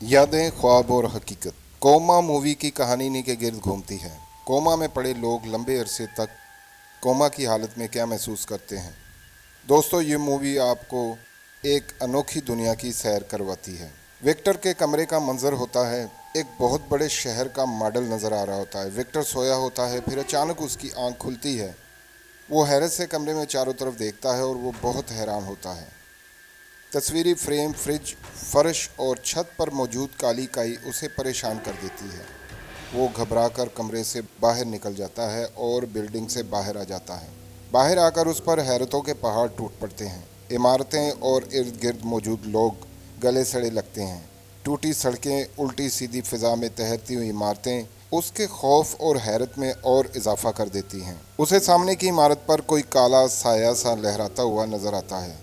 यादें, ख्वाब और हकीकत। कोमा मूवी की कहानी इन्हीं के गिर्द घूमती है। कोमा में पड़े लोग लंबे अरसे तक कोमा की हालत में क्या महसूस करते हैं। दोस्तों, ये मूवी आपको एक अनोखी दुनिया की सैर करवाती है। विक्टर के कमरे का मंजर होता है, एक बहुत बड़े शहर का मॉडल नज़र आ रहा होता है। विक्टर सोया होता है, फिर अचानक उसकी आंख खुलती है। वो हैरत से कमरे में चारों तरफ देखता है और वो बहुत हैरान होता है। तस्वीरी फ्रेम, फ्रिज, फर्श और छत पर मौजूद काली काई उसे परेशान कर देती है। वो घबराकर कमरे से बाहर निकल जाता है और बिल्डिंग से बाहर आ जाता है। बाहर आकर उस पर हैरतों के पहाड़ टूट पड़ते हैं। इमारतें और इर्द गिर्द मौजूद लोग गले सड़े लगते हैं। टूटी सड़कें, उल्टी सीधी फिजा में तैरती हुई इमारतें उसके खौफ और हैरत में और इजाफा कर देती हैं। उसे सामने की इमारत पर कोई काला साया सा लहराता हुआ नजर आता है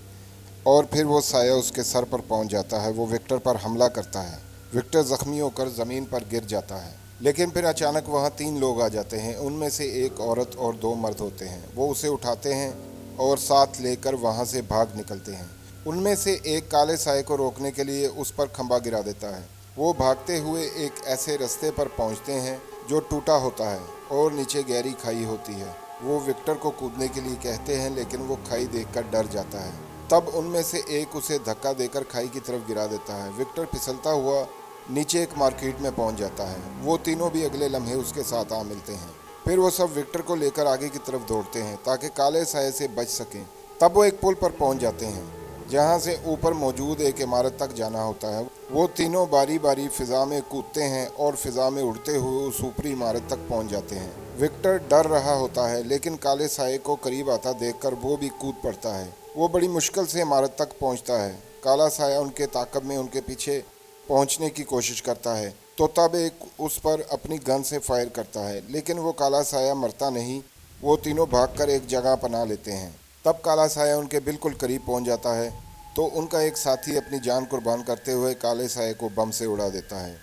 और फिर वो साया उसके सर पर पहुंच जाता है। वो विक्टर पर हमला करता है। विक्टर जख्मी होकर ज़मीन पर गिर जाता है, लेकिन फिर अचानक वहाँ 3 लोग आ जाते हैं। उनमें से एक औरत और 2 मर्द होते हैं। वो उसे उठाते हैं और साथ लेकर वहाँ से भाग निकलते हैं। उनमें से एक काले साए को रोकने के लिए उस पर खंबा गिरा देता है। वो भागते हुए एक ऐसे रास्ते पर पहुँचते हैं जो टूटा होता है और नीचे गहरी खाई होती है। वो विक्टर को कूदने के लिए कहते हैं, लेकिन वो खाई देखकर डर जाता है। तब उनमें से एक उसे धक्का देकर खाई की तरफ गिरा देता है। विक्टर फिसलता हुआ नीचे एक मार्केट में पहुंच जाता है। वो तीनों भी अगले लम्हे उसके साथ आ मिलते हैं। फिर वो सब विक्टर को लेकर आगे की तरफ दौड़ते हैं ताकि काले साए से बच सकें। तब वो एक पुल पर पहुंच जाते हैं जहां से ऊपर मौजूद एक इमारत तक जाना होता है। वो तीनों बारी बारी फिजा में कूदते हैं और फिजा में उड़ते हुए उस ऊपरी इमारत तक पहुंच जाते हैं। विक्टर डर रहा होता है, लेकिन काले साए को करीब आता देखकर वो भी कूद पड़ता है। वो बड़ी मुश्किल से इमारत तक पहुंचता है। काला साया उनके ताक़ब में उनके पीछे पहुंचने की कोशिश करता है, तो तब एक उस पर अपनी गन से फायर करता है, लेकिन वो काला साया मरता नहीं। वो तीनों भागकर एक जगह पना लेते हैं। तब काला साया उनके बिल्कुल करीब पहुंच जाता है, तो उनका एक साथी अपनी जान कुर्बान करते हुए काले साए को बम से उड़ा देता है।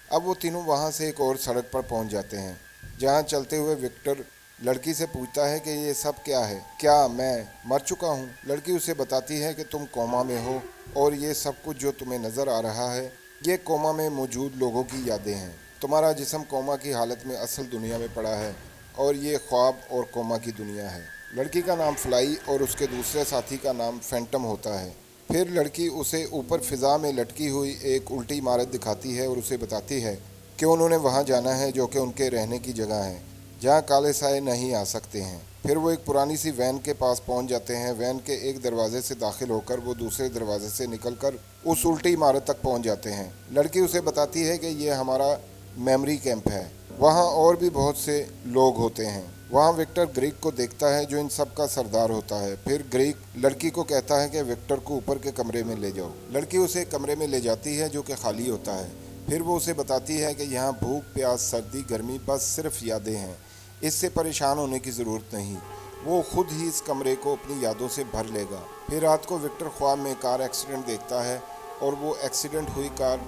अब वो तीनों वहाँ से एक और सड़क पर पहुँच जाते हैं जहाँ चलते हुए विक्टर लड़की से पूछता है कि ये सब क्या है, क्या मैं मर चुका हूँ। लड़की उसे बताती है कि तुम कोमा में हो और ये सब कुछ जो तुम्हें नज़र आ रहा है ये कोमा में मौजूद लोगों की यादें हैं। तुम्हारा जिस्म कोमा की हालत में असल दुनिया में पड़ा है और ये ख्वाब और कोमा की दुनिया है। लड़की का नाम फ्लाई और उसके दूसरे साथी का नाम फैंटम होता है। फिर लड़की उसे ऊपर फिज़ा में लटकी हुई एक उल्टी इमारत दिखाती है और उसे बताती है कि उन्होंने वहाँ जाना है जो कि उनके रहने की जगह है, जहाँ काले साए नहीं आ सकते हैं। फिर वो एक पुरानी सी वैन के पास पहुंच जाते हैं। वैन के एक दरवाजे से दाखिल होकर वो दूसरे दरवाजे से निकलकर उस उल्टी इमारत तक पहुंच जाते हैं। लड़की उसे बताती है कि ये हमारा मेमोरी कैंप है, वहाँ और भी बहुत से लोग होते हैं। वहाँ विक्टर ग्रीक को देखता है जो इन सब का सरदार होता है। फिर ग्रीक लड़की को कहता है कि विक्टर को ऊपर के कमरे में ले जाओ। लड़की उसे कमरे में ले जाती है जो कि खाली होता है। फिर वो उसे बताती है कि यहाँ भूख, प्यास, सर्दी, गर्मी बस सिर्फ यादें हैं, इससे परेशान होने की ज़रूरत नहीं। वो खुद ही इस कमरे को अपनी यादों से भर लेगा। फिर रात को विक्टर ख्वाब में कार एक्सीडेंट देखता है और वो एक्सीडेंट हुई कार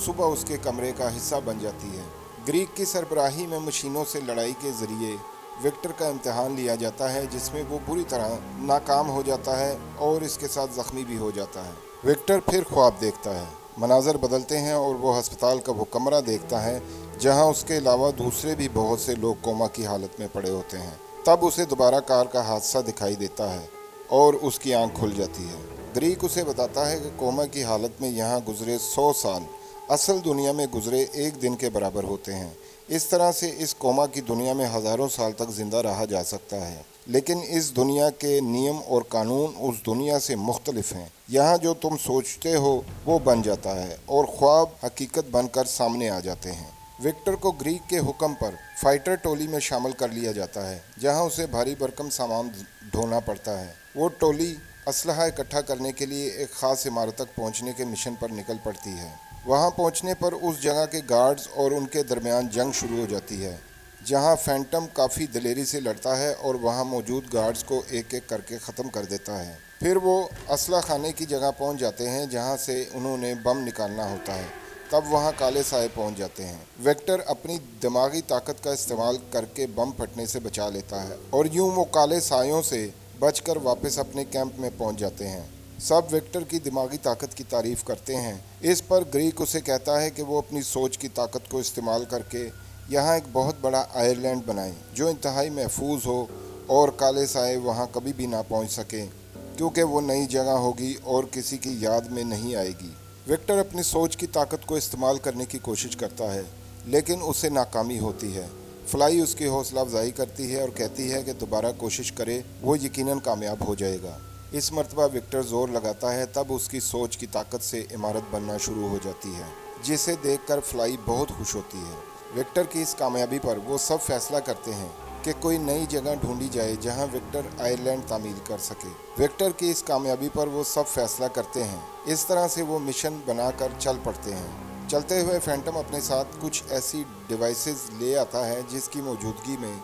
सुबह उसके कमरे का हिस्सा बन जाती है। ग्रीक की सरबराही में मशीनों से लड़ाई के ज़रिए विक्टर का इम्तहान लिया जाता है, जिसमें वो बुरी तरह नाकाम हो जाता है और इसके साथ ज़ख्मी भी हो जाता है। विक्टर फिर ख्वाब देखता है। मनाजर बदलते हैं और वो अस्पताल का वो कमरा देखता है जहां उसके अलावा दूसरे भी बहुत से लोग कोमा की हालत में पड़े होते हैं। तब उसे दोबारा कार का हादसा दिखाई देता है और उसकी आंख खुल जाती है। ग्रीक उसे बताता है कि कोमा की हालत में यहाँ गुजरे 100 साल असल दुनिया में गुजरे एक दिन के बराबर होते हैं। इस तरह से इस कोमा की दुनिया में हज़ारों साल तक ज़िंदा रहा जा सकता है, लेकिन इस दुनिया के नियम और कानून उस दुनिया से मुख्तलिफ हैं। यहाँ जो तुम सोचते हो वो बन जाता है और ख्वाब हकीकत बनकर सामने आ जाते हैं। विक्टर को ग्रीक के हुक्म पर फाइटर टोली में शामिल कर लिया जाता है, जहाँ उसे भारी भरकम सामान ढोना पड़ता है। वो टोली असलहा इकट्ठा करने के लिए एक ख़ास इमारत तक पहुँचने के मिशन पर निकल पड़ती है। वहाँ पहुँचने पर उस जगह के गार्ड्स और उनके दरमियान जंग शुरू हो जाती है, जहाँ फैंटम काफ़ी दिलेरी से लड़ता है और वहाँ मौजूद गार्ड्स को एक एक करके ख़त्म कर देता है। फिर वो असला खाने की जगह पहुँच जाते हैं जहाँ से उन्होंने बम निकालना होता है। तब वहाँ काले साए पहुँच जाते हैं। विक्टर अपनी दिमागी ताकत का इस्तेमाल करके बम फटने से बचा लेता है और यूँ वो काले सायों से बचकर वापस अपने कैंप में पहुँच जाते हैं। सब विक्टर की दिमागी ताकत की तारीफ करते हैं। इस पर ग्रीक उसे कहता है कि वो अपनी सोच की ताकत को इस्तेमाल करके यहाँ एक बहुत बड़ा आयरलैंड बनाए जो इंतहाई महफूज हो और काले साए वहाँ कभी भी ना पहुँच सकें, क्योंकि वो नई जगह होगी और किसी की याद में नहीं आएगी। विक्टर अपनी सोच की ताकत को इस्तेमाल करने की कोशिश करता है, लेकिन उसे नाकामी होती है। फ्लाई उसकी हौसला अफजाई करती है और कहती है कि दोबारा कोशिश करे, वो यकीनन कामयाब हो जाएगा। इस मर्तबा विक्टर ज़ोर लगाता है, तब उसकी सोच की ताकत से इमारत बनना शुरू हो जाती है, जिसे देखकर फ्लाई बहुत खुश होती है। विक्टर की इस कामयाबी पर वो सब फैसला करते हैं कि कोई नई जगह ढूंढी जाए जहां विक्टर आयरलैंड तामीर कर सके। विक्टर की इस कामयाबी पर वो सब फैसला करते हैं। इस तरह से वो मिशन बनाकर चल पड़ते हैं। चलते हुए फैंटम अपने साथ कुछ ऐसी डिवाइसेस ले आता है जिसकी मौजूदगी में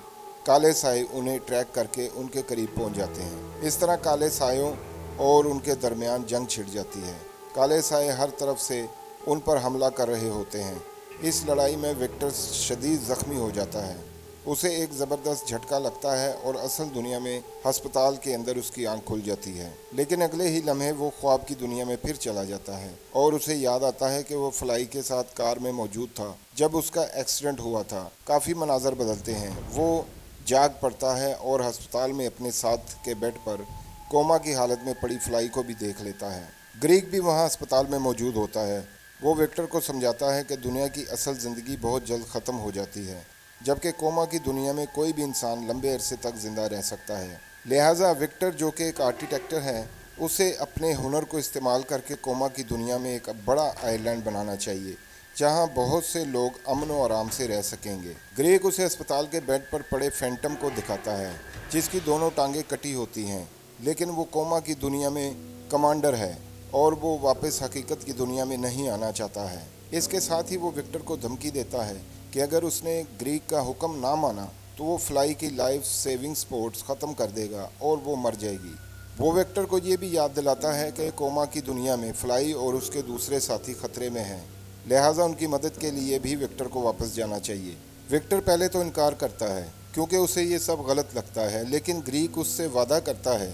काले साए उन्हें ट्रैक करके उनके करीब पहुंच जाते हैं। इस तरह काले सायों और उनके दरमियान जंग छिड़ जाती है। काले साए हर तरफ से उन पर हमला कर रहे होते हैं। इस लड़ाई में विक्टर शदीद ज़ख्मी हो जाता है। उसे एक ज़बरदस्त झटका लगता है और असल दुनिया में अस्पताल के अंदर उसकी आंख खुल जाती है। लेकिन अगले ही लम्हे वो ख्वाब की दुनिया में फिर चला जाता है और उसे याद आता है कि वो फ्लाई के साथ कार में मौजूद था जब उसका एक्सीडेंट हुआ था। काफ़ी मनाजर बदलते हैं। वो जाग पड़ता है और अस्पताल में अपने साथ के बेड पर कोमा की हालत में पड़ी फ्लाई को भी देख लेता है। ग्रीक भी वहाँ अस्पताल में मौजूद होता है। वो विक्टर को समझाता है कि दुनिया की असल ज़िंदगी बहुत जल्द ख़त्म हो जाती है, जबकि कोमा की दुनिया में कोई भी इंसान लंबे अरसे तक ज़िंदा रह सकता है। लिहाजा विक्टर, जो कि एक आर्किटेक्टर है, उसे अपने हुनर को इस्तेमाल करके कोमा की दुनिया में एक बड़ा आइलैंड बनाना चाहिए जहां बहुत से लोग अमन और आराम से रह सकेंगे। ग्रेक उसे अस्पताल के बेड पर पड़े फैंटम को दिखाता है जिसकी दोनों टांगें कटी होती हैं, लेकिन वो कोमा की दुनिया में कमांडर है और वो वापस हकीकत की दुनिया में नहीं आना चाहता है। इसके साथ ही वो विक्टर को धमकी देता है कि अगर उसने ग्रीक का हुक्म ना माना तो वो फ्लाई की लाइफ सेविंग स्पोर्ट्स ख़त्म कर देगा और वो मर जाएगी। वो विक्टर को ये भी याद दिलाता है कि कोमा की दुनिया में फ्लाई और उसके दूसरे साथी खतरे में हैं, लिहाजा उनकी मदद के लिए भी विक्टर को वापस जाना चाहिए। विक्टर पहले तो इनकार करता है क्योंकि उसे ये सब गलत लगता है, लेकिन ग्रीक उससे वादा करता है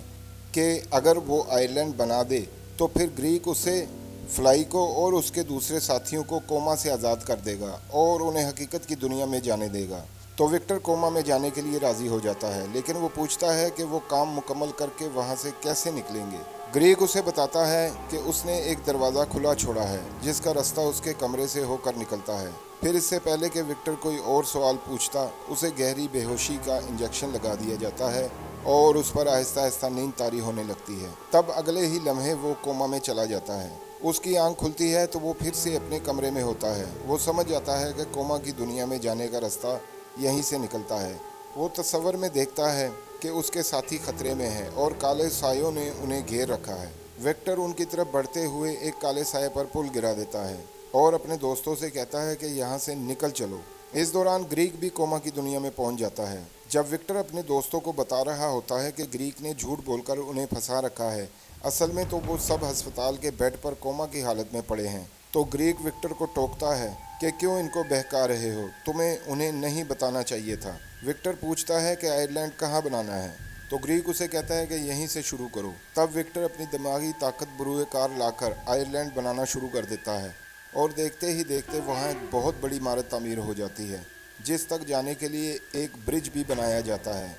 कि अगर वो आइलैंड बना दे तो फिर ग्रीक उसे, फ्लाई को और उसके दूसरे साथियों को कोमा से आज़ाद कर देगा और उन्हें हकीकत की दुनिया में जाने देगा। तो विक्टर कोमा में जाने के लिए राज़ी हो जाता है, लेकिन वो पूछता है कि वो काम मुकम्मल करके वहाँ से कैसे निकलेंगे। ग्रीक उसे बताता है कि उसने एक दरवाज़ा खुला छोड़ा है जिसका रास्ता उसके कमरे से होकर निकलता है। फिर इससे पहले कि विक्टर कोई और सवाल पूछता, उसे गहरी बेहोशी का इंजेक्शन लगा दिया जाता है और उस पर आहिस्ता आहिस्ता नींद तारी होने लगती है। तब अगले ही लम्हे वो कोमा में चला जाता है। उसकी आंख खुलती है तो वो फिर से अपने कमरे में होता है। वो समझ जाता है कि कोमा की दुनिया में जाने का रास्ता यहीं से निकलता है। वो तस्वर में देखता है कि उसके साथी खतरे में हैं और काले सायों ने उन्हें घेर रखा है। विक्टर उनकी तरफ बढ़ते हुए एक काले साये पर पुल गिरा देता है और अपने दोस्तों से कहता है कि यहाँ से निकल चलो। इस दौरान ग्रीक भी कोमा की दुनिया में पहुँच जाता है। जब विक्टर अपने दोस्तों को बता रहा होता है कि ग्रीक ने झूठ बोलकर उन्हें फंसा रखा है, असल में तो वो सब अस्पताल के बेड पर कोमा की हालत में पड़े हैं, तो ग्रीक विक्टर को टोकता है कि क्यों इनको बहका रहे हो, तुम्हें उन्हें नहीं बताना चाहिए था। विक्टर पूछता है कि आयरलैंड कहाँ बनाना है, तो ग्रीक उसे कहता है कि यहीं से शुरू करो। तब विक्टर अपनी दिमागी ताकत बरूए कार लाकर आयरलैंड बनाना शुरू कर देता है और देखते ही देखते वहाँ एक बहुत बड़ी इमारत तामीर हो जाती है जिस तक जाने के लिए एक ब्रिज भी बनाया जाता है।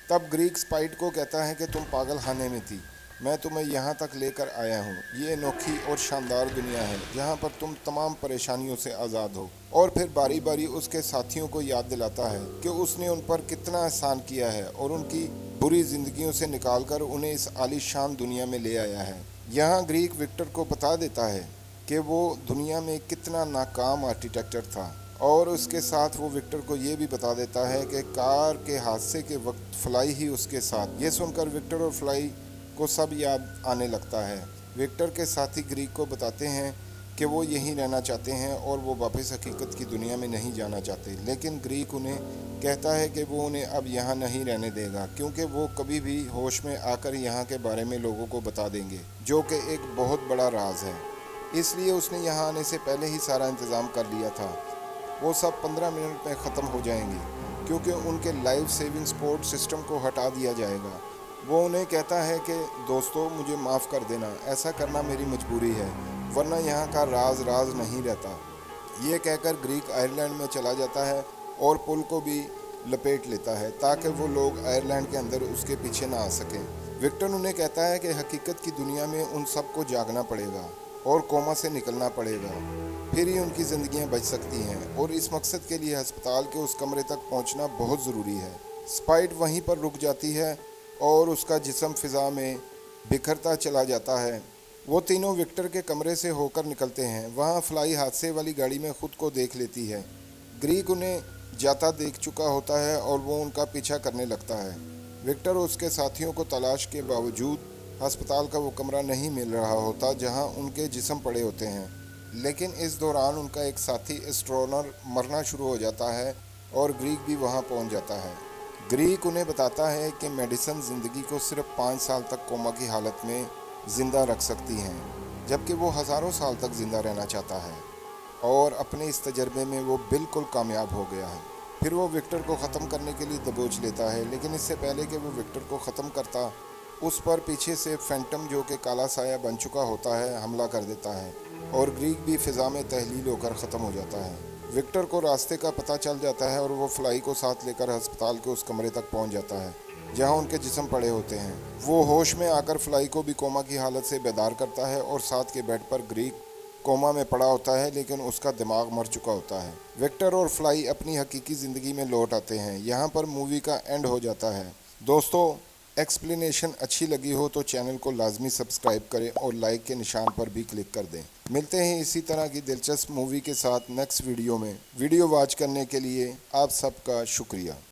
तब ग्रीक स्पाइट को कहता है कि तुम पागल खाने में थी, मैं तुम्हें यहाँ तक लेकर आया हूँ। ये अनोखी और शानदार दुनिया है जहाँ पर तुम तमाम परेशानियों से आज़ाद हो। और फिर बारी बारी उसके साथियों को याद दिलाता है कि उसने उन पर कितना एहसान किया है और उनकी बुरी ज़िंदगियों से निकालकर उन्हें इस आलीशान दुनिया में ले आया है। यहाँ ग्रीक विक्टर को बता देता है कि वो दुनिया में कितना नाकाम आर्किटेक्चर था और उसके साथ वो विक्टर को ये भी बता देता है कि कार के हादसे के वक्त फ्लाई ही उसके साथ। ये सुनकर विक्टर और फ्लाई को सब याद आने लगता है। विक्टर के साथी ग्रीक को बताते हैं कि वो यहीं रहना चाहते हैं और वो वापस हकीकत की दुनिया में नहीं जाना चाहते, लेकिन ग्रीक उन्हें कहता है कि वो उन्हें अब यहाँ नहीं रहने देगा क्योंकि वो कभी भी होश में आकर यहाँ के बारे में लोगों को बता देंगे, जो कि एक बहुत बड़ा राज है। इसलिए उसने यहाँ आने से पहले ही सारा इंतज़ाम कर लिया था। वो सब 15 मिनट में ख़त्म हो जाएंगे क्योंकि उनके लाइफ सेविंग सपोर्ट सिस्टम को हटा दिया जाएगा वो उन्हें कहता है कि दोस्तों मुझे माफ़ कर देना, ऐसा करना मेरी मजबूरी है, वरना यहाँ का राज राज नहीं रहता। ये कहकर ग्रीक आयरलैंड में चला जाता है और पुल को भी लपेट लेता है ताकि वो लोग आयरलैंड के अंदर उसके पीछे ना आ सकें। विक्टर उन्हें कहता है कि हकीकत की दुनिया में उन सबको जागना पड़ेगा और कोमा से निकलना पड़ेगा, फिर ही उनकी ज़िंदगियां बच सकती हैं, और इस मकसद के लिए अस्पताल के उस कमरे तक पहुंचना बहुत ज़रूरी है। स्पाइट वहीं पर रुक जाती है और उसका जिस्म फ़िज़ा में बिखरता चला जाता है। वो तीनों विक्टर के कमरे से होकर निकलते हैं। वहाँ फ्लाई हादसे वाली गाड़ी में खुद को देख लेती है। ग्रीक उन्हें जाता देख चुका होता है और वो उनका पीछा करने लगता है। विक्टर और उसके साथियों को तलाश के बावजूद अस्पताल का वो कमरा नहीं मिल रहा होता जहाँ उनके जिस्म पड़े होते हैं, लेकिन इस दौरान उनका एक साथी एस्ट्रोनर मरना शुरू हो जाता है और ग्रीक भी वहाँ पहुँच जाता है। ग्रीक उन्हें बताता है कि मेडिसिन ज़िंदगी को सिर्फ 5 साल तक कोमा की हालत में ज़िंदा रख सकती हैं, जबकि वो हज़ारों साल तक ज़िंदा रहना चाहता है, और अपने इस तजर्बे में वो बिल्कुल कामयाब हो गया है। फिर वो विक्टर को ख़त्म करने के लिए दबोच लेता है, लेकिन इससे पहले कि वो विक्टर को ख़त्म करता, उस पर पीछे से फैंटम, जो कि काला साया बन चुका होता है, हमला कर देता है और ग्रीक भी फ़िज़ा में तहलील होकर ख़त्म हो जाता है। विक्टर को रास्ते का पता चल जाता है और वो फ्लाई को साथ लेकर अस्पताल के उस कमरे तक पहुंच जाता है जहां उनके जिस्म पड़े होते हैं। वो होश में आकर फ्लाई को भी कोमा की हालत से बेदार करता है और साथ के बेड पर ग्रीक कोमा में पड़ा होता है, लेकिन उसका दिमाग मर चुका होता है। विक्टर और फ्लाई अपनी हकीकी ज़िंदगी में लौट आते हैं। यहाँ पर मूवी का एंड हो जाता है। दोस्तों, एक्सप्लेनेशन अच्छी लगी हो तो चैनल को लाजमी सब्सक्राइब करें और लाइक के निशान पर भी क्लिक कर दें। मिलते हैं इसी तरह की दिलचस्प मूवी के साथ नेक्स्ट वीडियो में। वीडियो वॉच करने के लिए आप सबका शुक्रिया।